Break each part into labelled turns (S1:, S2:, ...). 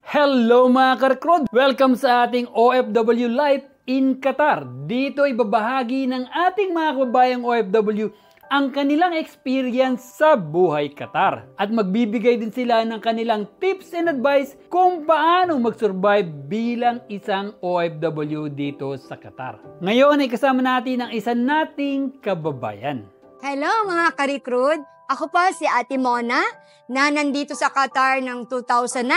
S1: Hello mga ka-recruit! Welcome sa ating OFW Life in Qatar. Dito ay babahagi ng ating mga kababayang OFW ang kanilang experience sa buhay Qatar. At magbibigay din sila ng kanilang tips and advice kung paano mag-survive bilang isang OFW dito sa Qatar. Ngayon ay kasama natin ang isa nating kababayan.
S2: Hello mga ka-recruit! Ako po si Ate Mona na nandito sa Qatar ng 2009.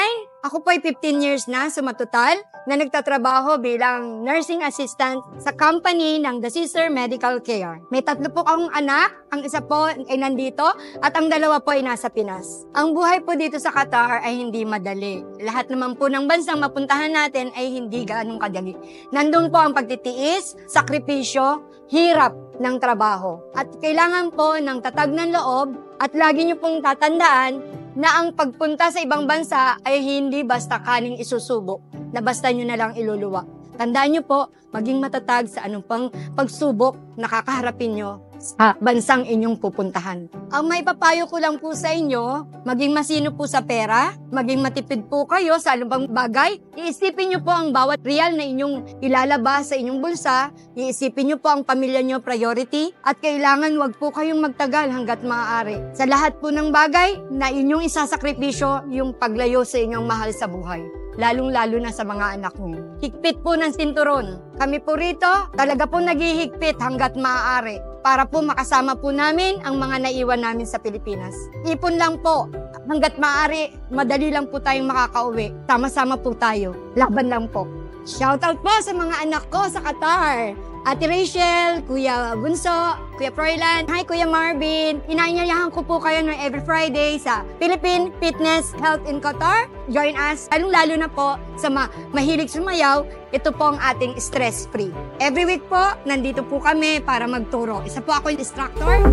S2: Ako po ay 15 years na sumatotal na nagtatrabaho bilang nursing assistant sa company ng The Sister Medical Care. May 3 po akong anak, ang isa po ay nandito at ang 2 po ay nasa Pinas. Ang buhay po dito sa Qatar ay hindi madali. Lahat naman po ng bansang mapuntahan natin ay hindi gaanong kadali. Nandun po ang pagtitiis, sakripisyo, hirap ng trabaho. At kailangan po ng tatag ng loob at lagi niyo pong tatandaan na ang pagpunta sa ibang bansa ay hindi basta kaning isusubok, na basta niyo na lang iluluwa. Tandaan niyo po, maging matatag sa anong pang pagsubok na kakaharapin niyo sa bansang inyong pupuntahan. Ang may papayo ko lang po sa inyo, maging masino po sa pera, maging matipid po kayo sa anumang bagay. Iisipin niyo po ang bawat real na inyong ilalabas sa inyong bulsa, iisipin niyo po ang pamilya niyo priority, at kailangan wag po kayong magtagal hanggat maaari. Sa lahat po ng bagay na inyong isasakripisyo yung paglayo sa inyong mahal sa buhay. Lalong-lalo na sa mga anak mo. Higpit po ng sinturon. Kami po rito, talaga po naghihigpit hanggat maaari para po makasama po namin ang mga naiwan namin sa Pilipinas. Ipon lang po. Hanggat maaari, madali lang po tayong makakauwi. Sama-sama po tayo. Laban lang po. Shoutout po sa mga anak ko sa Qatar. Ate Rachel, Kuya Bunso, Kuya Froilan, hi Kuya Marvin. Inaanyayahan ko po kayo ng every Friday sa Philippine Fitness Health in Qatar. Join us, lalo na po sa mahilig sumayaw. Ito po ang ating stress-free. Every week po, nandito po kami para magturo. Isa po ako yung instructor.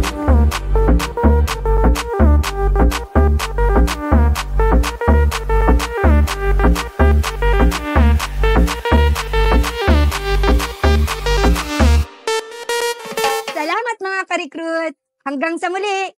S2: Salamat mga ka-recruit! Hanggang sa muli!